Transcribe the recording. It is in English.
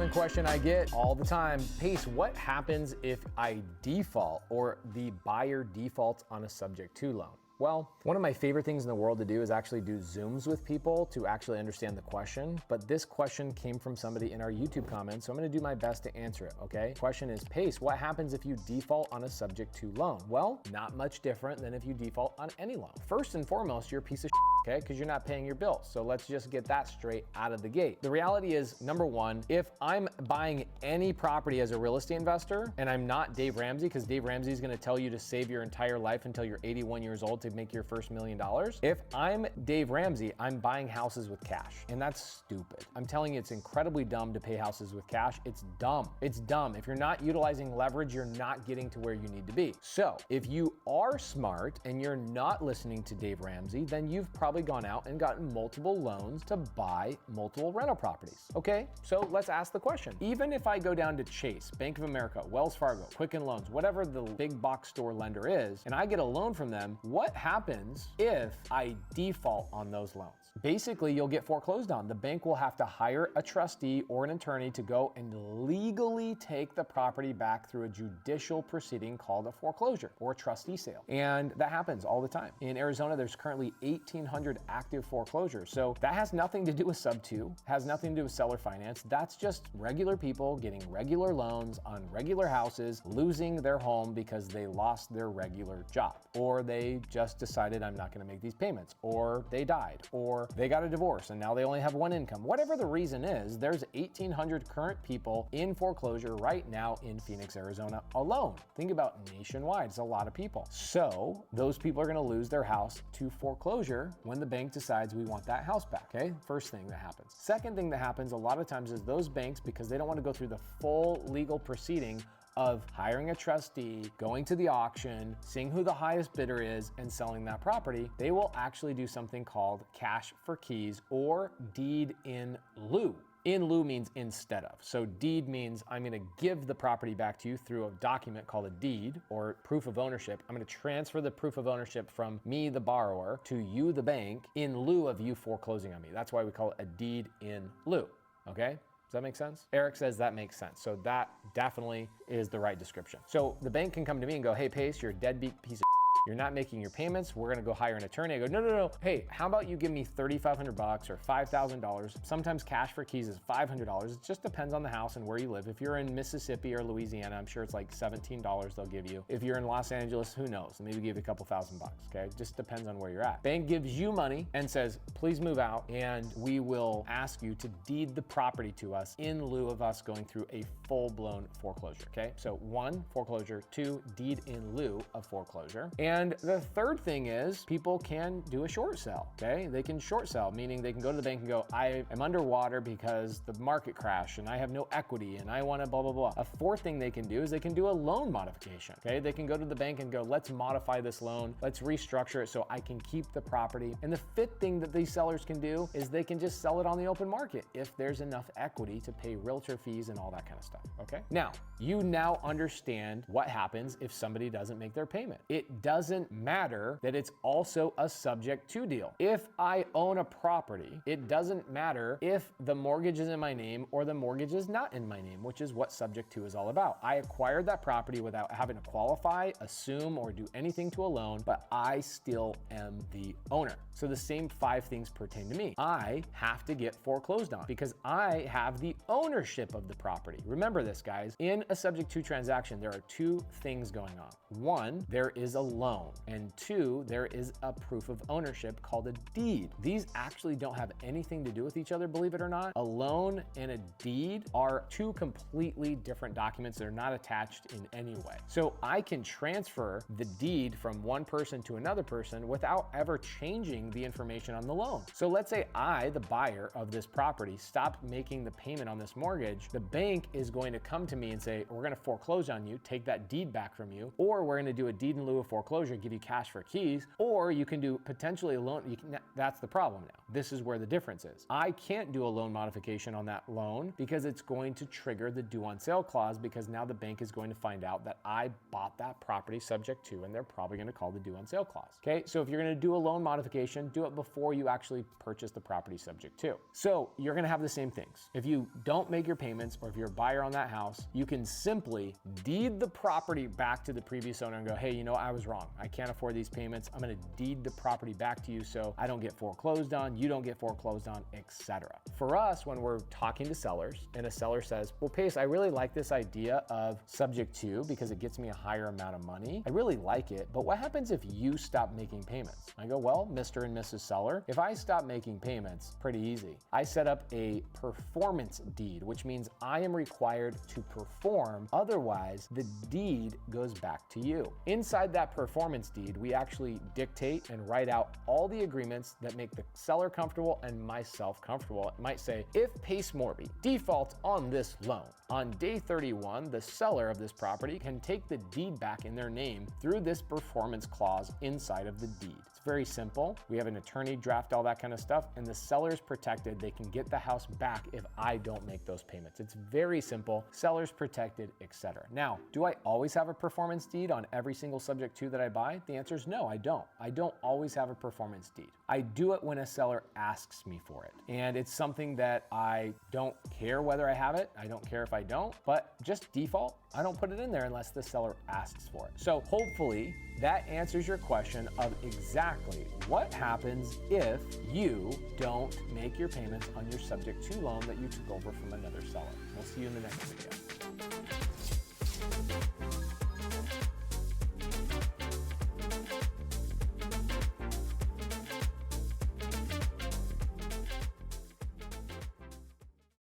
common question I get all the time. Pace, what happens if I default or the buyer defaults on a subject to loan? Well, one of my favorite things in the world to do is actually do Zooms with people to actually understand the question. But this question came from somebody in our YouTube comments, so I'm gonna do my best to answer it, okay? Question is, Pace, what happens if you default on a subject to loan? Well, not much different than if you default on any loan. First and foremost, you're a piece of shit, okay? Because you're not paying your bills. So let's just get that straight out of the gate. The reality is, number one, if I'm buying any property as a real estate investor and I'm not Dave Ramsey, because Dave Ramsey is gonna tell you to save your entire life until you're 81 years old to make your first $1 million. If I'm Dave Ramsey, I'm buying houses with cash, and that's stupid. I'm telling you, it's incredibly dumb to pay houses with cash. It's dumb. It's dumb. If you're not utilizing leverage, you're not getting to where you need to be. So if you are smart and you're not listening to Dave Ramsey, then you've probably gone out and gotten multiple loans to buy multiple rental properties. Okay, so let's ask the question. Even if I go down to Chase, Bank of America, Wells Fargo, Quicken Loans, whatever the big box store lender is, and I get a loan from them, what happens if I default on those loans? Basically, you'll get foreclosed on. The bank will have to hire a trustee or an attorney to go and legally take the property back through a judicial proceeding called a foreclosure or a trustee sale. And that happens all the time. In Arizona, there's currently 1,800 active foreclosures. So that has nothing to do with Subto, has nothing to do with seller finance. That's just regular people getting regular loans on regular houses, losing their home because they lost their regular job, or they just decided I'm not gonna make these payments, or they died, or they got a divorce and now they only have one income. Whatever the reason is, there's 1,800 current people in foreclosure right now in Phoenix, Arizona alone. Think about nationwide, it's a lot of people. So those people are gonna lose their house to foreclosure when the bank decides we want that house back, okay? First thing that happens. Second thing that happens a lot of times is those banks, because they don't wanna go through the full legal proceeding of hiring a trustee, going to the auction, seeing who the highest bidder is, and selling that property, they will actually do something called cash for keys or deed in lieu. In lieu means instead of. So deed means I'm gonna give the property back to you through a document called a deed or proof of ownership. I'm gonna transfer the proof of ownership from me, the borrower, to you, the bank, in lieu of you foreclosing on me. That's why we call it a deed in lieu, okay? Does that make sense? Eric says that makes sense. So that definitely is the right description. So the bank can come to me and go, hey, Pace, you're a deadbeat piece of you're not making your payments. We're gonna go hire an attorney. I go, no. Hey, how about you give me $3,500 or $5,000? Sometimes cash for keys is $500. It just depends on the house and where you live. If you're in Mississippi or Louisiana, I'm sure it's like $17 they'll give you. If you're in Los Angeles, who knows? Maybe give you a couple $1,000, okay? Just depends on where you're at. Bank gives you money and says, please move out and we will ask you to deed the property to us in lieu of us going through a full-blown foreclosure, okay? So 1, foreclosure, 2, deed in lieu of foreclosure. And the third thing is people can do a short sell, okay? They can short sell, meaning they can go to the bank and go, I am underwater because the market crashed and I have no equity and I wanna blah, blah, blah. A fourth thing they can do is they can do a loan modification, okay? They can go to the bank and go, let's modify this loan. Let's restructure it so I can keep the property. And the fifth thing that these sellers can do is they can just sell it on the open market if there's enough equity to pay realtor fees and all that kind of stuff, okay? Now, you now understand what happens if somebody doesn't make their payment. It doesn't matter that it's also a subject to deal. If I own a property, it doesn't matter if the mortgage is in my name or the mortgage is not in my name, which is what subject to is all about. I acquired that property without having to qualify, assume, or do anything to a loan, but I still am the owner. So the same 5 things pertain to me. I have to get foreclosed on because I have the ownership of the property. Remember this, guys. In a subject to transaction, there are 2 things going on. 1, there is a loan. And 2, there is a proof of ownership called a deed. These actually don't have anything to do with each other, believe it or not. A loan and a deed are 2 completely different documents that are not attached in any way. So I can transfer the deed from one person to another person without ever changing the information on the loan. So let's say I, the buyer of this property, stop making the payment on this mortgage. The bank is going to come to me and say, we're going to foreclose on you, take that deed back from you, or we're going to do a deed in lieu of foreclosure foreclosure, give you cash for keys, or you can do potentially a loan. That's the problem now. This is where the difference is. I can't do a loan modification on that loan because it's going to trigger the due on sale clause, because now the bank is going to find out that I bought that property subject to, and they're probably going to call the due on sale clause. Okay, so if you're going to do a loan modification, do it before you actually purchase the property subject to. So you're going to have the same things. If you don't make your payments, or if you're a buyer on that house, you can simply deed the property back to the previous owner and go, hey, you know, I was wrong. I can't afford these payments. I'm going to deed the property back to you so I don't get foreclosed on, you don't get foreclosed on, etc. For us, when we're talking to sellers and a seller says, well, Pace, I really like this idea of subject to because it gets me a higher amount of money. I really like it, but what happens if you stop making payments? I go, well, Mr. and Mrs. Seller, if I stop making payments, pretty easy. I set up a performance deed, which means I am required to perform. Otherwise, the deed goes back to you. Inside that performance deed, we actually dictate and write out all the agreements that make the seller comfortable and myself comfortable. It might say, if Pace Morby defaults on this loan, on day 31, the seller of this property can take the deed back in their name through this performance clause inside of the deed. It's very simple. We have an attorney draft all that kind of stuff, and the seller is protected. They can get the house back if I don't make those payments. It's very simple. Seller's protected, etc. Now, do I always have a performance deed on every single subject to that I buy? The answer is no, I don't. I don't always have a performance deed. I do it when a seller asks me for it. And it's something that I don't care whether I have it. I don't care if I don't, but just default, I don't put it in there unless the seller asks for it. So hopefully that answers your question of exactly what happens if you don't make your payments on your subject to loan that you took over from another seller. We'll see you in the next video.